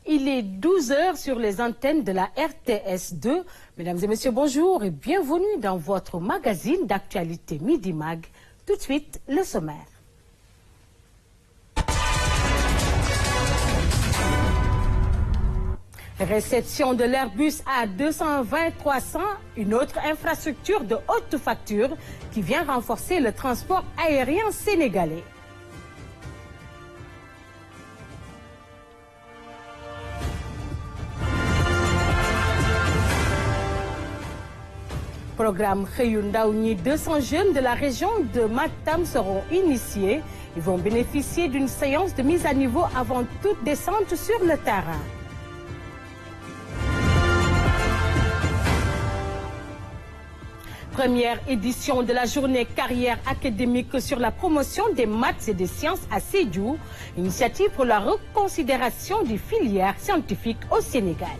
Il est 12 heures sur les antennes de la RTS2. Mesdames et messieurs, bonjour et bienvenue dans votre magazine d'actualité Midi Mag. Tout de suite, le sommaire. Réception de l'Airbus A220-300, une autre infrastructure de haute facture qui vient renforcer le transport aérien sénégalais. Programme Xëyu Ndaw ñi, 200 jeunes de la région de Matam seront initiés. Ils vont bénéficier d'une séance de mise à niveau avant toute descente sur le terrain. Première édition de la journée carrière académique sur la promotion des maths et des sciences à Sédhiou, initiative pour la reconsidération des filières scientifiques au Sénégal.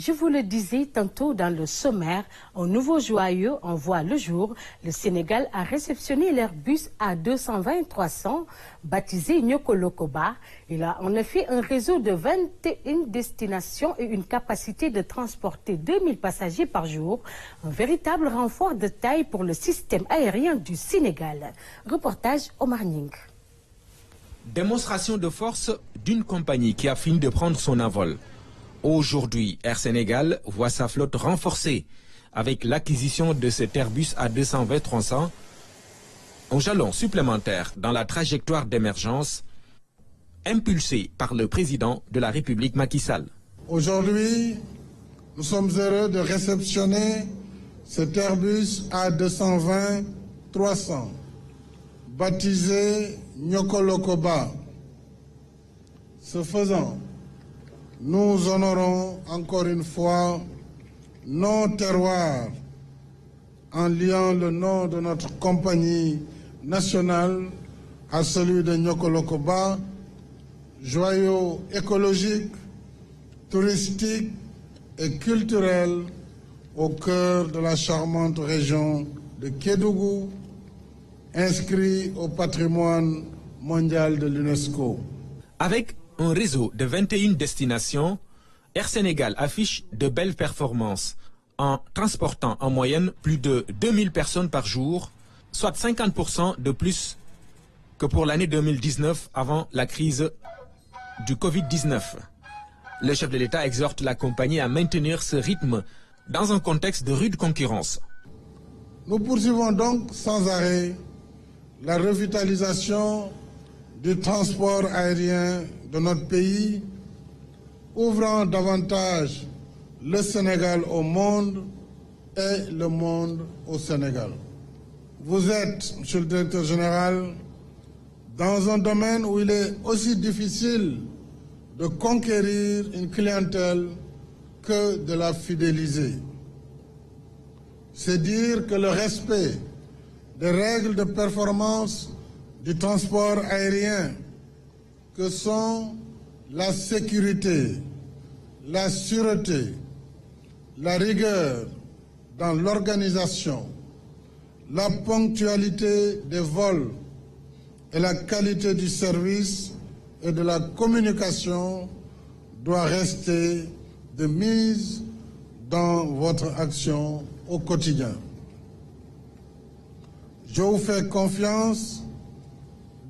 Je vous le disais tantôt dans le sommaire, un nouveau joyau en voit le jour. Le Sénégal a réceptionné l'Airbus A220-300, baptisé Nyokolokoba. Il a en effet un réseau de 21 destinations et une capacité de transporter 2000 passagers par jour. Un véritable renfort de taille pour le système aérien du Sénégal. Reportage Omar Ning. Démonstration de force d'une compagnie qui a fini de prendre son envol. Aujourd'hui, Air Sénégal voit sa flotte renforcée avec l'acquisition de cet Airbus A220-300, un jalon supplémentaire dans la trajectoire d'émergence impulsée par le président de la République Macky Sall. Aujourd'hui, nous sommes heureux de réceptionner cet Airbus A220-300, baptisé Nyokolokoba. Ce faisant, nous honorons encore une fois nos terroirs en liant le nom de notre compagnie nationale à celui de Nyokolokoba, joyau écologique, touristique et culturel au cœur de la charmante région de Kédougou, inscrit au patrimoine mondial de l'UNESCO. Avec un réseau de 21 destinations, Air Sénégal affiche de belles performances en transportant en moyenne plus de 2000 personnes par jour, soit 50% de plus que pour l'année 2019 avant la crise du Covid-19. Le chef de l'État exhorte la compagnie à maintenir ce rythme dans un contexte de rude concurrence. Nous poursuivons donc sans arrêt la revitalisation du transport aérien de notre pays, ouvrant davantage le Sénégal au monde et le monde au Sénégal. Vous êtes, monsieur le directeur général, dans un domaine où il est aussi difficile de conquérir une clientèle que de la fidéliser. C'est dire que le respect des règles de performance du transport aérien, que sont la sécurité, la sûreté, la rigueur dans l'organisation, la ponctualité des vols et la qualité du service et de la communication doit rester de mise dans votre action au quotidien. Je vous fais confiance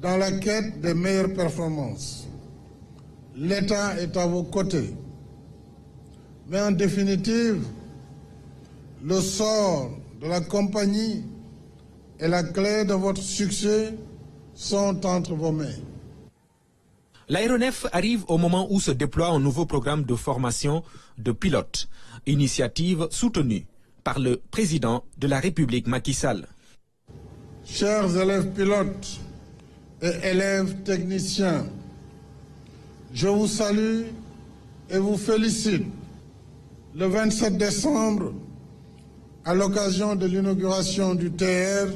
dans la quête des meilleures performances. L'État est à vos côtés. Mais en définitive, le sort de la compagnie et la clé de votre succès sont entre vos mains. L'aéronef arrive au moment où se déploie un nouveau programme de formation de pilotes, initiative soutenue par le président de la République Macky Sall. Chers élèves pilotes et élèves techniciens, je vous salue et vous félicite. Le 27 décembre, à l'occasion de l'inauguration du TR,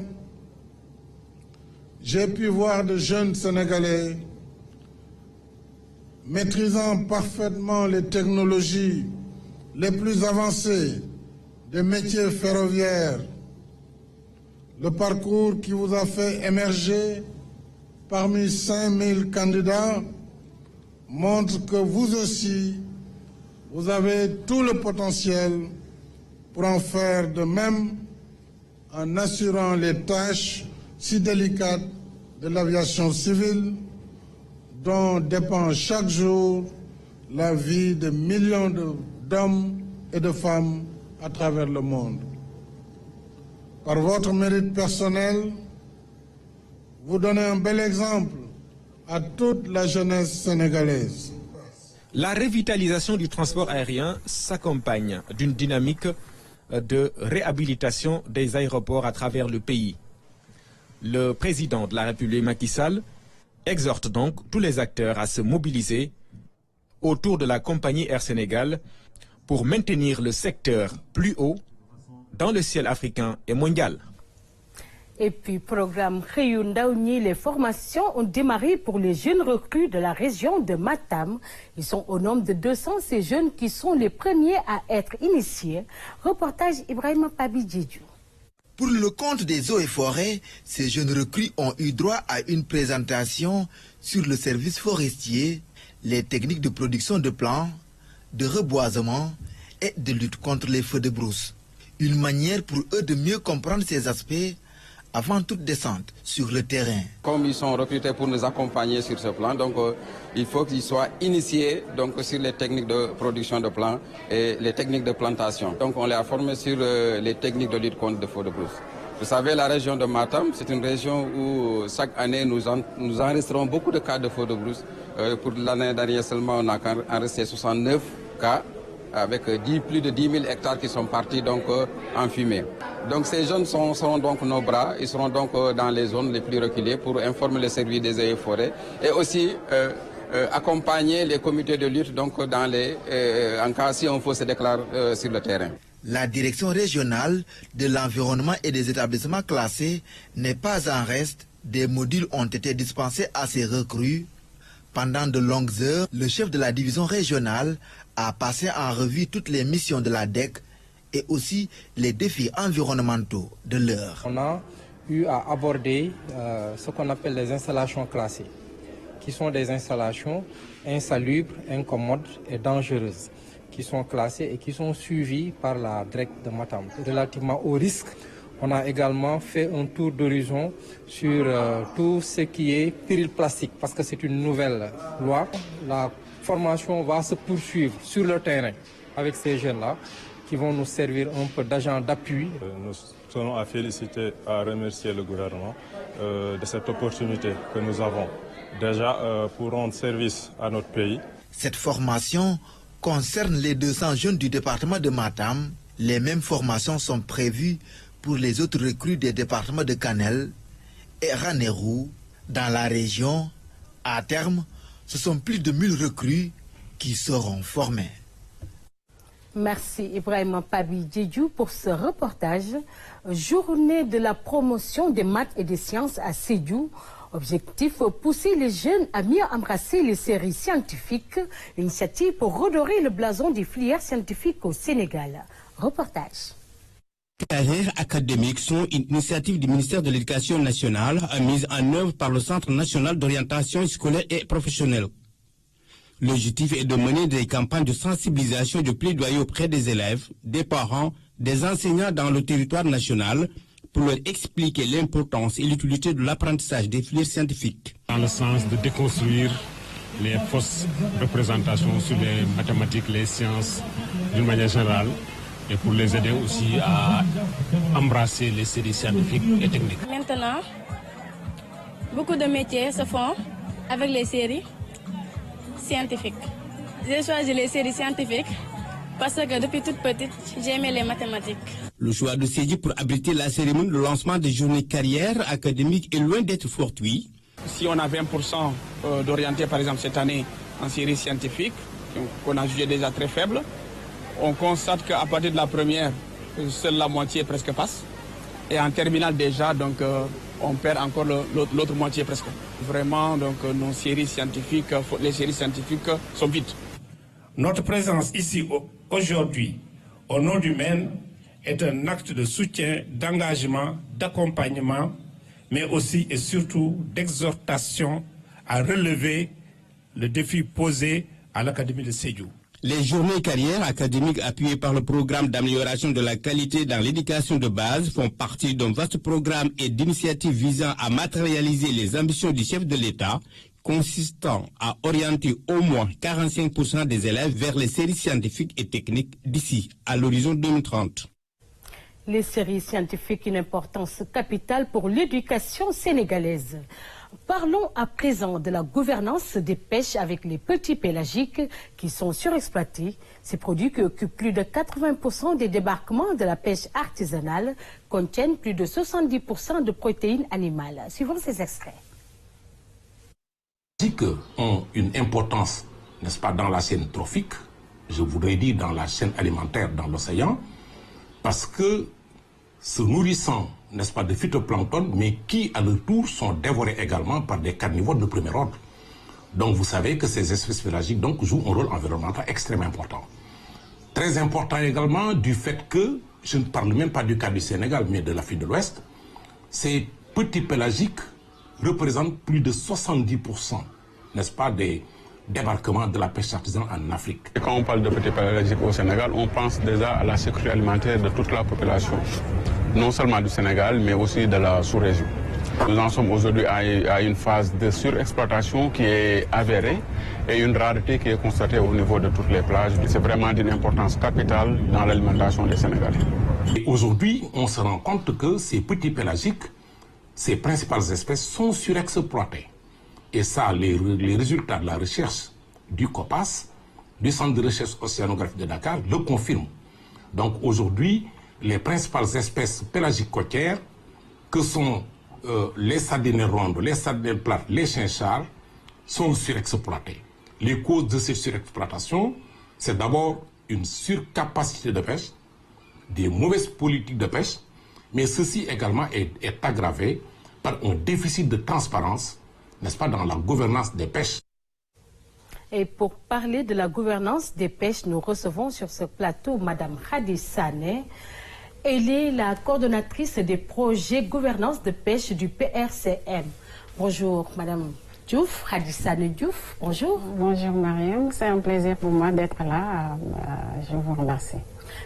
j'ai pu voir de jeunes Sénégalais maîtrisant parfaitement les technologies les plus avancées des métiers ferroviaires, Le parcours qui vous a fait émerger parmi 5000 candidats montre que vous aussi, vous avez tout le potentiel pour en faire de même en assurant les tâches si délicates de l'aviation civile dont dépend chaque jour la vie de millions d'hommes et de femmes à travers le monde. Par votre mérite personnel, vous donnez un bel exemple à toute la jeunesse sénégalaise. La revitalisation du transport aérien s'accompagne d'une dynamique de réhabilitation des aéroports à travers le pays. Le président de la République, Macky Sall, exhorte donc tous les acteurs à se mobiliser autour de la compagnie Air Sénégal pour maintenir le secteur plus haut dans le ciel africain et mondial. Et puis, programme Xëyu Ndaw ñi, les formations ont démarré pour les jeunes recrues de la région de Matam. Ils sont au nombre de 200, ces jeunes qui sont les premiers à être initiés. Reportage Ibrahima Pabi Djedjou. Pour le compte des eaux et forêts, ces jeunes recrues ont eu droit à une présentation sur le service forestier, les techniques de production de plants, de reboisement et de lutte contre les feux de brousse. Une manière pour eux de mieux comprendre ces aspects avant toute descente sur le terrain. Comme ils sont recrutés pour nous accompagner sur ce plan, donc il faut qu'ils soient initiés donc, sur les techniques de production de plants et les techniques de plantation. Donc on les a formés sur les techniques de lutte contre les feux de brousse. Vous savez, la région de Matam, c'est une région où chaque année nous enregistrons beaucoup de cas de feux de brousse. Pour l'année dernière seulement, on a enregistré 69 cas avec plus de 10 000 hectares qui sont partis donc, en fumée. Donc ces jeunes seront donc nos bras, ils seront donc dans les zones les plus reculées pour informer les services des eaux et forêts et aussi accompagner les comités de lutte donc, dans en cas si un feu se déclare sur le terrain. La direction régionale de l'environnement et des établissements classés n'est pas en reste. Des modules ont été dispensés à ces recrues. Pendant de longues heures, le chef de la division régionale a passé en revue toutes les missions de la DEC et aussi les défis environnementaux de l'heure. On a eu à aborder ce qu'on appelle les installations classées, qui sont des installations insalubres, incommodes et dangereuses, qui sont classées et qui sont suivies par la DREC de Matam. Relativement au risque, on a également fait un tour d'horizon sur tout ce qui est péril plastique, parce que c'est une nouvelle loi. La formation va se poursuivre sur le terrain avec ces jeunes-là, qui vont nous servir un peu d'agents d'appui. Nous tenons à féliciter, à remercier le gouvernement de cette opportunité que nous avons déjà pour rendre service à notre pays. Cette formation concerne les 200 jeunes du département de Matam. Les mêmes formations sont prévues pour les autres recrues des départements de Kanel et Ranérou. Dans la région, à terme, ce sont plus de 1000 recrues qui seront formées. Merci Ibrahima Pabi Djedjou pour ce reportage. Journée de la promotion des maths et des sciences à Sédhiou. Objectif, pousser les jeunes à mieux embrasser les séries scientifiques. Initiative pour redorer le blason des filières scientifiques au Sénégal. Reportage. Les carrières académiques sont une initiative du ministère de l'Éducation nationale mise en œuvre par le Centre national d'orientation scolaire et professionnelle. L'objectif est de mener des campagnes de sensibilisation et de plaidoyer auprès des élèves, des parents, des enseignants dans le territoire national pour leur expliquer l'importance et l'utilité de l'apprentissage des filières scientifiques. Dans le sens de déconstruire les fausses représentations sur les mathématiques, les sciences d'une manière générale et pour les aider aussi à embrasser les séries scientifiques et techniques. Maintenant, beaucoup de métiers se font avec les séries scientifiques. J'ai choisi les séries scientifiques parce que depuis toute petite, j'aimais les mathématiques. Le choix de Sédhiou pour abriter la cérémonie de lancement des journées carrières académiques est loin d'être fortuit. Si on a 20% d'orientés, par exemple, cette année en séries scientifiques, qu'on a jugé déjà très faible, on constate qu'à partir de la première, seule la moitié presque passe. Et en terminale déjà, donc, on perd encore l'autre moitié presque. Vraiment, donc, nos séries scientifiques, les séries scientifiques sont vides. Notre présence ici aujourd'hui, au nom du MEN, est un acte de soutien, d'engagement, d'accompagnement, mais aussi et surtout d'exhortation à relever le défi posé à l'Académie de Sédhiou. Les journées carrières académiques appuyées par le programme d'amélioration de la qualité dans l'éducation de base font partie d'un vaste programme et d'initiatives visant à matérialiser les ambitions du chef de l'État, consistant à orienter au moins 45% des élèves vers les séries scientifiques et techniques d'ici à l'horizon 2030. Les séries scientifiques, une importance capitale pour l'éducation sénégalaise. Parlons à présent de la gouvernance des pêches avec les petits pélagiques qui sont surexploités. Ces produits qui occupent plus de 80% des débarquements de la pêche artisanale contiennent plus de 70% de protéines animales. Suivons ces extraits. Les pélagiques ont une importance, n'est-ce pas, dans la chaîne trophique, je voudrais dire dans la chaîne alimentaire dans l'océan, parce que se nourrissant, n'est-ce pas, de phytoplancton, mais qui, à leur tour, sont dévorés également par des carnivores de premier ordre. Donc, vous savez que ces espèces pélagiques donc, jouent un rôle environnemental extrêmement important. Très important également du fait que, je ne parle même pas du cas du Sénégal, mais de l'Afrique de l'Ouest, ces petits pélagiques représentent plus de 70%, n'est-ce pas, des débarquement de la pêche artisanale en Afrique. Et quand on parle de petits pélagiques au Sénégal, on pense déjà à la sécurité alimentaire de toute la population, non seulement du Sénégal, mais aussi de la sous-région. Nous en sommes aujourd'hui à une phase de surexploitation qui est avérée et une rareté qui est constatée au niveau de toutes les plages. C'est vraiment d'une importance capitale dans l'alimentation des Sénégalais. Aujourd'hui, on se rend compte que ces petits pélagiques, ces principales espèces sont surexploitées. Et ça, les résultats de la recherche du COPAS, du Centre de recherche océanographique de Dakar, le confirment. Donc aujourd'hui, les principales espèces pélagiques côtières, que sont les sardines rondes, les sardines plates, les chinchards, sont surexploitées. Les causes de cette surexploitation, c'est d'abord une surcapacité de pêche, des mauvaises politiques de pêche, mais ceci également est aggravé par un déficit de transparence, n'est-ce pas, dans la gouvernance des pêches. Et pour parler de la gouvernance des pêches, nous recevons sur ce plateau Madame Khady Sané. Elle est la coordonnatrice des projets gouvernance de pêche du PRCM. Bonjour Madame Diouf, Khady Sané Diouf, bonjour. Bonjour Mariam, c'est un plaisir pour moi d'être là. Je vous remercie.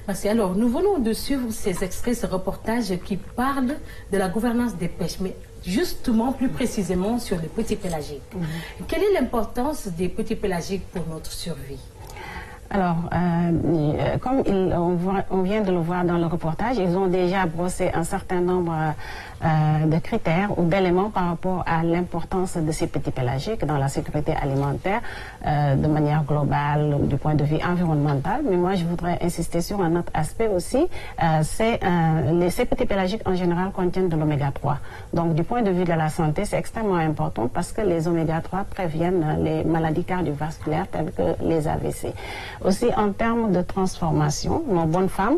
Merci. Alors, nous venons de suivre ces extraits, ce reportage qui parle de la gouvernance des pêches, mais justement, plus précisément sur les petits pélagiques. Quelle est l'importance des petits pélagiques pour notre survie? Alors, comme on vient de le voir dans le reportage, ils ont déjà brossé un certain nombre de critères ou d'éléments par rapport à l'importance de ces petits pélagiques dans la sécurité alimentaire de manière globale, du point de vue environnemental. Mais moi, je voudrais insister sur un autre aspect aussi. Ces petits pélagiques, en général, contiennent de l'oméga 3. Donc, du point de vue de la santé, c'est extrêmement important parce que les oméga 3 préviennent les maladies cardiovasculaires telles que les AVC. Aussi, en termes de transformation, nos bonnes femmes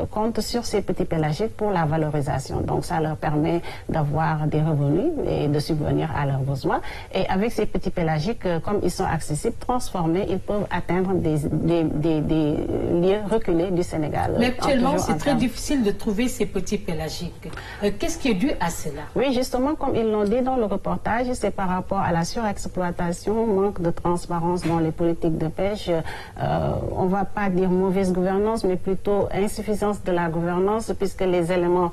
comptent sur ces petits pélagiques pour la valorisation. Donc, ça leur permet d'avoir des revenus et de subvenir à leurs besoins. Et avec ces petits pélagiques, comme ils sont accessibles, transformés, ils peuvent atteindre des lieux reculés du Sénégal. Mais actuellement, c'est très difficile de trouver ces petits pélagiques. Qu'est-ce qui est dû à cela? Oui, justement, comme ils l'ont dit dans le reportage, c'est par rapport à la surexploitation, manque de transparence dans les politiques de pêche. On ne va pas dire mauvaise gouvernance, mais plutôt insuffisance de la gouvernance, puisque les éléments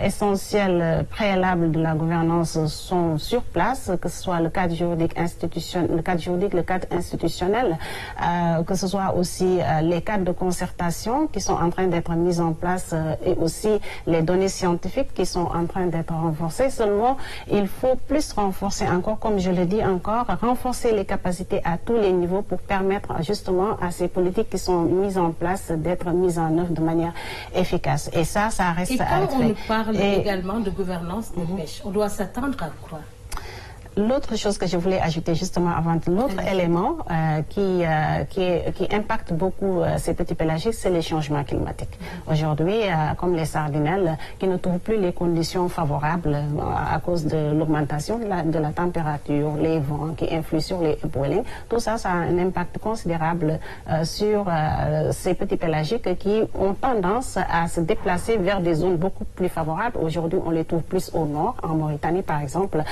essentiels préalables de la gouvernance sont sur place, que ce soit le cadre juridique institutionnel, le cadre institutionnel, que ce soit aussi les cadres de concertation qui sont en train d'être mis en place et aussi les données scientifiques qui sont en train d'être renforcées. Seulement, il faut plus renforcer encore, comme je le dis encore, renforcer les capacités à tous les niveaux pour permettre justement à ces politiques qui sont mises en place d'être mises en œuvre de manière efficace. Et ça reste à être fait. Et quand on parle également de gouvernance des pêches, on doit s'attendre à quoi? L'autre chose que je voulais ajouter justement avant l'autre élément qui impacte beaucoup ces petits pélagiques, c'est les changements climatiques. Aujourd'hui, comme les sardinelles, qui ne trouvent plus les conditions favorables à cause de l'augmentation de la température, les vents qui influent sur les upwelling, tout ça, ça a un impact considérable sur ces petits pélagiques qui ont tendance à se déplacer vers des zones beaucoup plus favorables. Aujourd'hui, on les trouve plus au nord, en Mauritanie par exemple,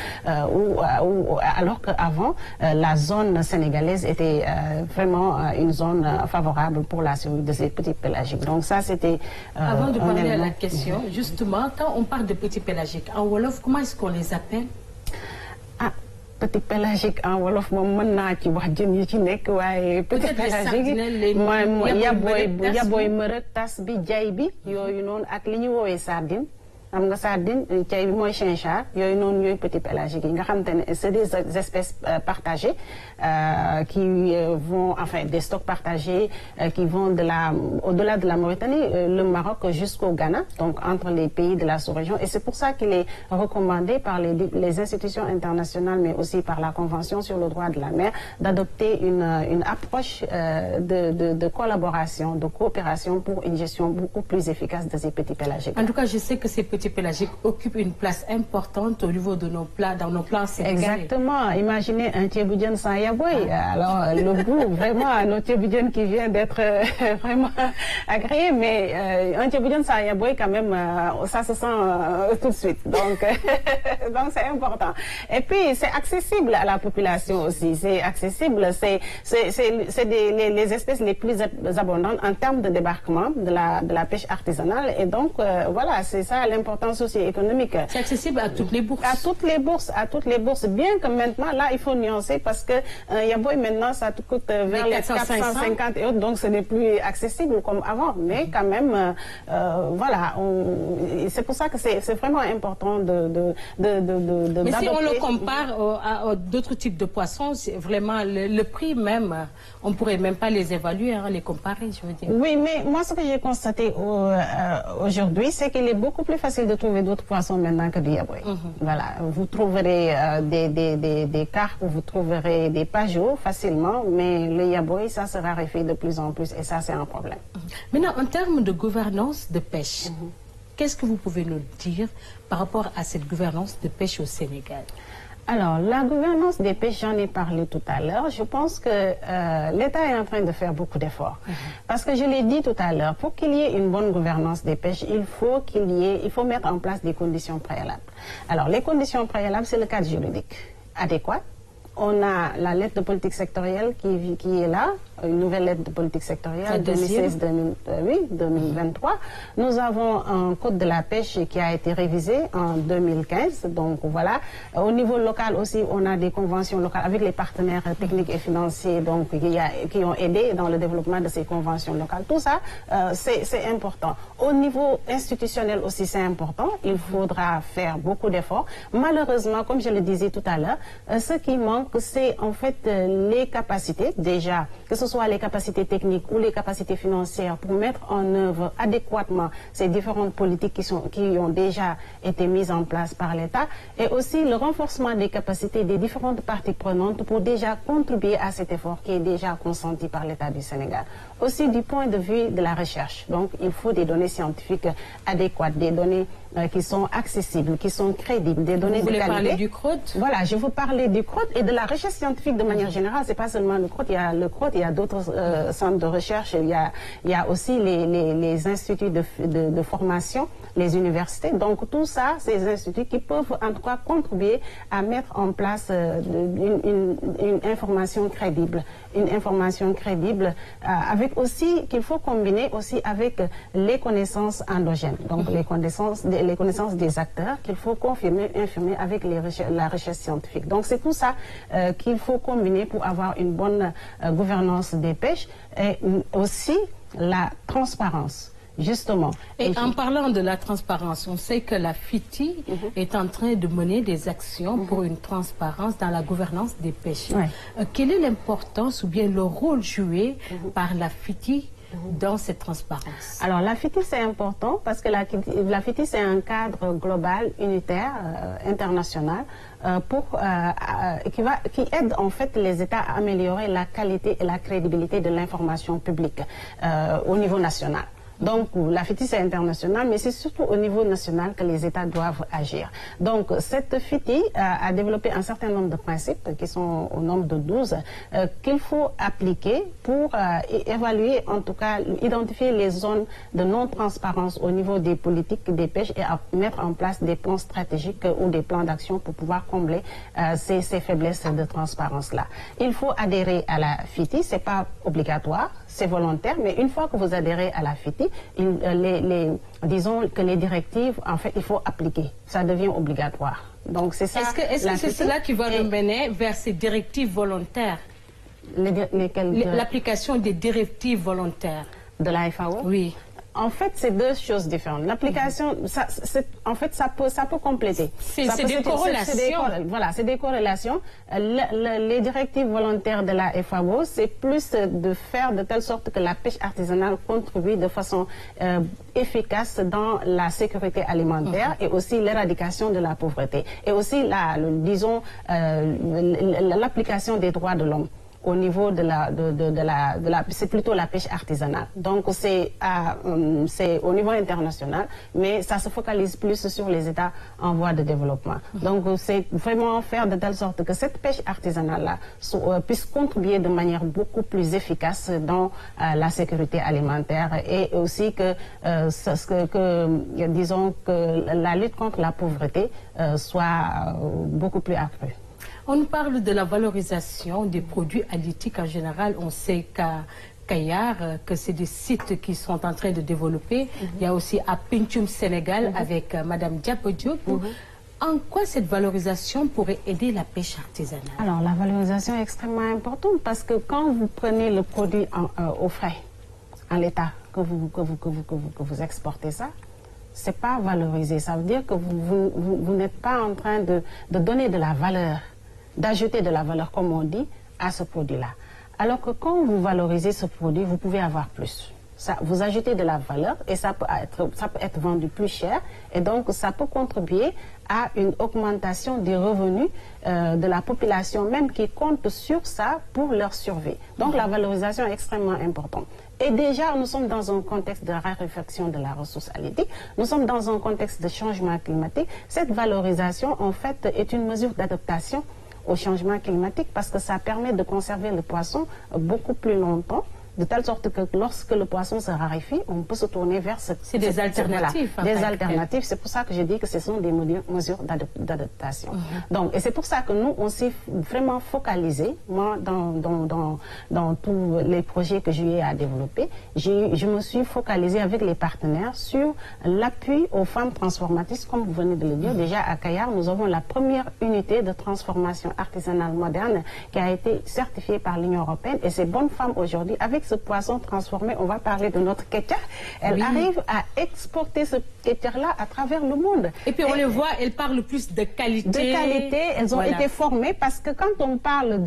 alors qu'avant, la zone sénégalaise était vraiment une zone favorable pour la survie de ces petits pélagiques. Donc ça, c'était... Avant de parler à la question, justement, quand on parle de petits pélagiques, en Wolof, comment est-ce qu'on les appelle? Petit pélagique en wolof moom mën naa ci wax jën yi ci nekk waaye petit pélagique mooy yaboy mërëk tas bi jay bi yooyu noonu ak li ñu woowee sardine xam nga sardine cay bi mooy chinchard yooyu noonu ñooy petit pélagique yi nga xam te ne c'est des espèces partagées qui vont, enfin des stocks partagés qui vont au-delà de la Mauritanie, le Maroc jusqu'au Ghana, donc entre les pays de la sous-région. Et c'est pour ça qu'il est recommandé par les institutions internationales, mais aussi par la Convention sur le droit de la mer, d'adopter une approche de collaboration, de coopération pour une gestion beaucoup plus efficace de ces petits pélagiques. En tout cas, je sais que ces petits pélagiques occupent une place importante au niveau de nos plats, dans nos plats sénégalais. Exactement. Imaginez un thiéboudienne sans yaboy. Alors, le goût, vraiment, un thiéboudienne qui vient d'être vraiment agréé, mais un thiéboudienne sans yaboy, quand même, ça se sent tout de suite. Donc, donc c'est important. Et puis, c'est accessible à la population aussi. C'est accessible. C'est les espèces les plus abondantes en termes de débarquement de la pêche artisanale. Et donc, voilà, c'est ça l'importance aussi économique. C'est accessible à toutes les bourses. À toutes les bourses, à toutes les bourses. Bien que maintenant, là, il faut nuancer parce que yaboy, maintenant, ça te coûte vers les 450 et autres, donc ce n'est plus accessible comme avant. Mais quand même, voilà, c'est pour ça que c'est vraiment important Mais si on le compare à d'autres types de poissons, c'est vraiment le prix même, on ne pourrait même pas les évaluer, hein, les comparer, je veux dire. Oui, mais moi, ce que j'ai constaté aujourd'hui, c'est qu'il est beaucoup plus facile de trouver d'autres poissons maintenant que du yaboy. Voilà, vous trouverez des carpes, vous trouverez des pageaux facilement, mais le yaboy, ça se raréfie de plus en plus et ça, c'est un problème. Maintenant, en termes de gouvernance de pêche, qu'est-ce que vous pouvez nous dire par rapport à cette gouvernance de pêche au Sénégal? Alors, la gouvernance des pêches, j'en ai parlé tout à l'heure. Je pense que l'État est en train de faire beaucoup d'efforts. Parce que je l'ai dit tout à l'heure, pour qu'il y ait une bonne gouvernance des pêches, il faut mettre en place des conditions préalables. Alors, les conditions préalables, c'est le cadre juridique adéquat. On a la lettre de politique sectorielle qui est là, une nouvelle lettre de politique sectorielle 2016-2023. Nous avons un code de la pêche qui a été révisé en 2015. Donc voilà. Au niveau local aussi, on a des conventions locales avec les partenaires techniques et financiers donc, qui ont aidé dans le développement de ces conventions locales. Tout ça, c'est important. Au niveau institutionnel aussi, c'est important. Il faudra faire beaucoup d'efforts. Malheureusement, comme je le disais tout à l'heure, ce qui manque, c'est en fait les capacités, déjà, que ce soit les capacités techniques ou les capacités financières pour mettre en œuvre adéquatement ces différentes politiques qui ont déjà été mises en place par l'État, et aussi le renforcement des capacités des différentes parties prenantes pour déjà contribuer à cet effort qui est déjà consenti par l'État du Sénégal. Aussi du point de vue de la recherche. Donc, il faut des données scientifiques adéquates, des données qui sont accessibles, qui sont crédibles, des données de qualité. Vous voulez parler du CROT? Voilà, je veux parler du CROT et de la recherche scientifique de manière générale. C'est pas seulement le CROT, il y a le CROT, il y a d'autres centres de recherche, il y a aussi les instituts de formation, les universités. Donc tout ça, ces instituts qui peuvent en tout cas contribuer à mettre en place une information crédible. Une information crédible avec aussi, qu'il faut combiner aussi avec les connaissances endogènes. Donc les connaissances des acteurs qu'il faut confirmer, infirmer avec la recherche scientifique. Donc c'est tout ça qu'il faut combiner pour avoir une bonne gouvernance des pêches et aussi la transparence. Justement. Et en parlant de la transparence, on sait que la FITI est en train de mener des actions pour une transparence dans la gouvernance des pêches. Quelle est l'importance ou bien le rôle joué par la FITI dans cette transparence? Alors la FITI c'est important parce que la FITI c'est un cadre global, unitaire, international qui aide en fait les États à améliorer la qualité et la crédibilité de l'information publique au niveau national. Donc la FITI c'est international, mais c'est surtout au niveau national que les États doivent agir. Donc cette FITI a développé un certain nombre de principes qui sont au nombre de 12 qu'il faut appliquer pour évaluer, en tout cas identifier les zones de non-transparence au niveau des politiques des pêches et à mettre en place des plans stratégiques ou des plans d'action pour pouvoir combler ces faiblesses de transparence-là. Il faut adhérer à la FITI, c'est pas obligatoire, c'est volontaire, mais une fois que vous adhérez à la FITI, disons que les directives, en fait, il faut appliquer. Ça devient obligatoire. Donc, c'est ça. Est-ce que c'est cela qui va nous mener vers ces directives volontaires? L'application des directives volontaires. De la FAO? Oui. En fait, c'est deux choses différentes. L'application, en fait, ça peut compléter. C'est des corrélations. Voilà, c'est des corrélations. Les directives volontaires de la FAO, c'est plus de faire de telle sorte que la pêche artisanale contribue de façon efficace dans la sécurité alimentaire et aussi l'éradication de la pauvreté. Et aussi, disons, l'application des droits de l'homme. Au niveau c'est plutôt la pêche artisanale. Donc c'est au niveau international, mais ça se focalise plus sur les États en voie de développement. Donc c'est vraiment faire de telle sorte que cette pêche artisanale-là puisse contribuer de manière beaucoup plus efficace dans la sécurité alimentaire et aussi disons que la lutte contre la pauvreté soit beaucoup plus accrue. On nous parle de la valorisation des produits halieutiques en général. On sait qu'à Kayar, que c'est des sites qui sont en train de développer. Il y a aussi à Pencum, Sénégal, avec Madame Diapo Diop. En quoi cette valorisation pourrait aider la pêche artisanale? Alors, la valorisation est extrêmement importante parce que quand vous prenez le produit au frais, en l'état, que vous exportez ça, c'est pas valorisé. Ça veut dire que vous n'êtes pas en train de donner de la valeur, d'ajouter de la valeur, comme on dit, à ce produit-là. Alors que quand vous valorisez ce produit, vous pouvez avoir plus. Ça, vous ajoutez de la valeur et ça peut être vendu plus cher et donc ça peut contribuer à une augmentation des revenus de la population même qui compte sur ça pour leur survie. Donc la valorisation est extrêmement importante. Et déjà, nous sommes dans un contexte de raréfaction de la ressource halieutique, nous sommes dans un contexte de changement climatique. Cette valorisation, en fait, est une mesure d'adaptation au changement climatique parce que ça permet de conserver le poisson beaucoup plus longtemps, de telle sorte que lorsque le poisson se raréfie, on peut se tourner vers c'est des alternatives. Des alternatives. C'est pour ça que je dis que ce sont des mesures d'adaptation. Donc, et c'est pour ça que nous, on s'est vraiment focalisé, moi, dans tous les projets que j'ai à développer, je me suis focalisée avec les partenaires sur l'appui aux femmes transformatrices, comme vous venez de le dire. Déjà, à Kayar, nous avons la première unité de transformation artisanale moderne qui a été certifiée par l'Union européenne et ces bonnes femmes aujourd'hui, avec ce poisson transformé, on va parler de notre kétia. Elle arrive à exporter ce kétia-là à travers le monde. Et puis on les voit, elles parlent plus de qualité. De qualité, elles ont été formées parce que quand on parle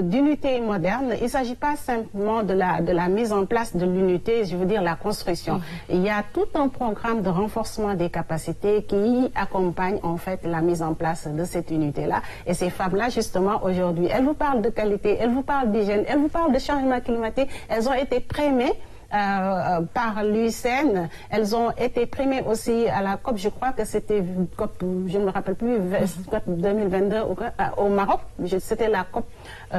d'unité moderne, il ne s'agit pas simplement de la mise en place de l'unité, je veux dire la construction. Il y a tout un programme de renforcement des capacités qui accompagne en fait la mise en place de cette unité-là. Et ces femmes-là, justement, aujourd'hui, elles vous parlent de qualité, elles vous parlent d'hygiène, elles vous parlent de changement climatique. Elles ont été primées par l'UICN. Elles ont été primées aussi à la COP, je crois que c'était COP, je ne me rappelle plus, COP 2022 au Maroc. C'était la COP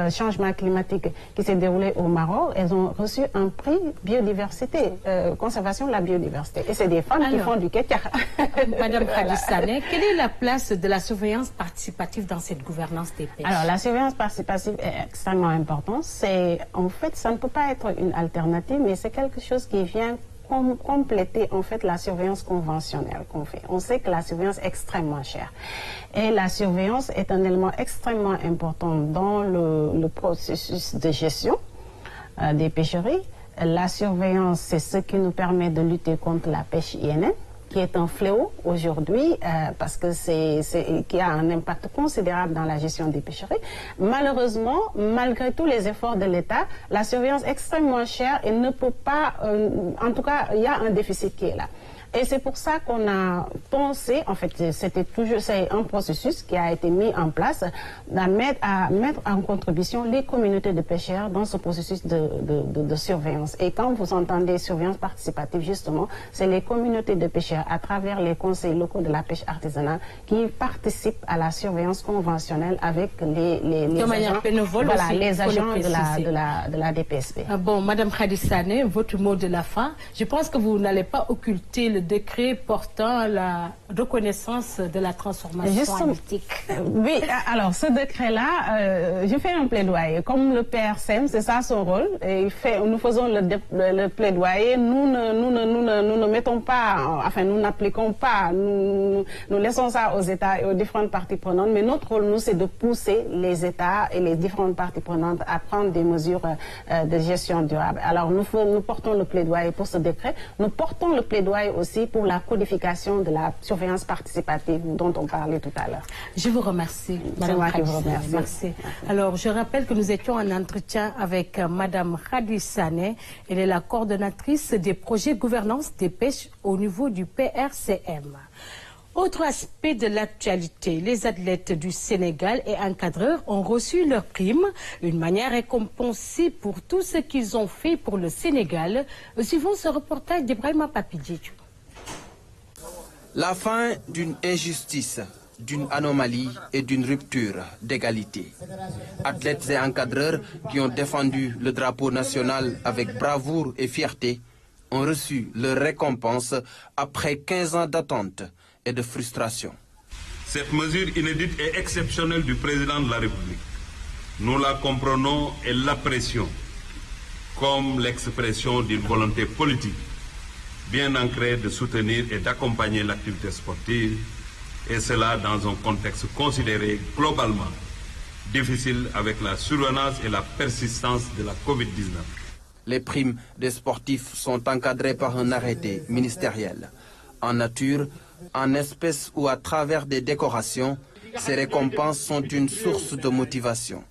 changement climatique qui s'est déroulée au Maroc. Elles ont reçu un prix biodiversité, conservation de la biodiversité. Et c'est des femmes qui font du kétia. Madame Khadisane, quelle est la place de la surveillance participative dans cette gouvernance des pêches? Alors, la surveillance participative est extrêmement importante. En fait, ça ne peut pas être une alternative, mais c'est quelque chose qui vient compléter en fait la surveillance conventionnelle qu'on fait. On sait que la surveillance est extrêmement chère. Et la surveillance est un élément extrêmement important dans le processus de gestion des pêcheries. La surveillance, c'est ce qui nous permet de lutter contre la pêche INN. qui est un fléau aujourd'hui, parce que qui a un impact considérable dans la gestion des pêcheries. Malheureusement, malgré tous les efforts de l'État, la surveillance est extrêmement chère et ne peut pas, en tout cas, il y a un déficit qui est là. Et c'est pour ça qu'on a pensé, en fait, c'est un processus qui a été mis en place à mettre en contribution les communautés de pêcheurs dans ce processus de surveillance. Et quand vous entendez surveillance participative, justement, c'est les communautés de pêcheurs à travers les conseils locaux de la pêche artisanale qui participent à la surveillance conventionnelle avec les agents, les agents de la DPSP. Bon, Madame Khadissane, votre mot de la fin. Je pense que vous n'allez pas occulter le décret portant la reconnaissance de la transformation halieutique. Oui, alors ce décret-là, je fais un plaidoyer. Comme le PRCM, c'est ça son rôle. Et nous faisons le plaidoyer. Nous ne mettons pas, enfin nous n'appliquons pas, nous laissons ça aux États et aux différentes parties prenantes. Mais notre rôle, nous, c'est de pousser les États et les différentes parties prenantes à prendre des mesures de gestion durable. Alors nous portons le plaidoyer pour ce décret. Nous portons le plaidoyer aussi pour la codification de la surveillance participative dont on parlait tout à l'heure. Je vous remercie, Madame Khadissane. Merci. Alors, je rappelle que nous étions en entretien avec Madame Khadissane. Elle est la coordonnatrice des projets gouvernance des pêches au niveau du PRCM. Autre aspect de l'actualité, les athlètes du Sénégal et encadreurs ont reçu leur prime, une manière récompensée pour tout ce qu'ils ont fait pour le Sénégal. Suivons ce reportage d'Ibrahima Papidjitou. La fin d'une injustice, d'une anomalie et d'une rupture d'égalité. Athlètes et encadreurs qui ont défendu le drapeau national avec bravoure et fierté ont reçu leur récompense après 15 ans d'attente et de frustration. Cette mesure inédite et exceptionnelle du président de la République, nous la comprenons et l'apprécions comme l'expression d'une volonté politique bien ancrée de soutenir et d'accompagner l'activité sportive, et cela dans un contexte considéré globalement difficile avec la survenance et la persistance de la Covid-19. Les primes des sportifs sont encadrées par un arrêté ministériel. En nature, en espèces ou à travers des décorations, ces récompenses sont une source de motivation.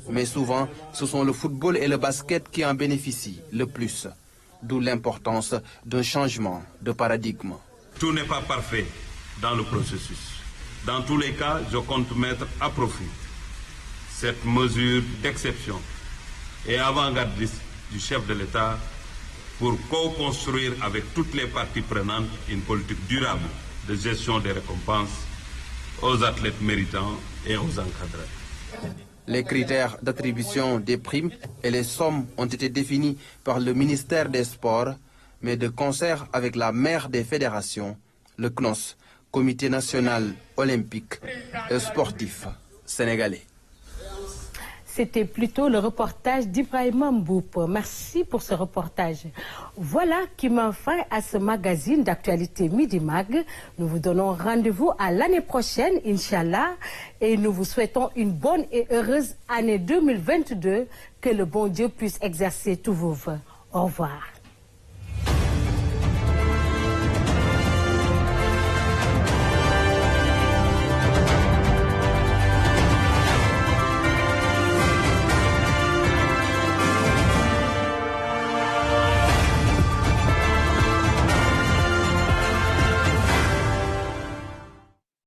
Mais souvent, ce sont le football et le basket qui en bénéficient le plus. D'où l'importance d'un changement de paradigme. Tout n'est pas parfait dans le processus. Dans tous les cas, je compte mettre à profit cette mesure d'exception et avant-gardiste du chef de l'État pour co-construire avec toutes les parties prenantes une politique durable de gestion des récompenses aux athlètes méritants et aux encadreurs. Les critères d'attribution des primes et les sommes ont été définis par le ministère des Sports, mais de concert avec la mère des fédérations, le CNOS, Comité national olympique et sportif sénégalais. C'était plutôt le reportage d'Ibrahima Mboup. Merci pour ce reportage. Voilà qui met fin à ce magazine d'actualité Midi Mag. Nous vous donnons rendez-vous à l'année prochaine, Inch'Allah, et nous vous souhaitons une bonne et heureuse année 2022. Que le bon Dieu puisse exercer tous vos vœux. Au revoir.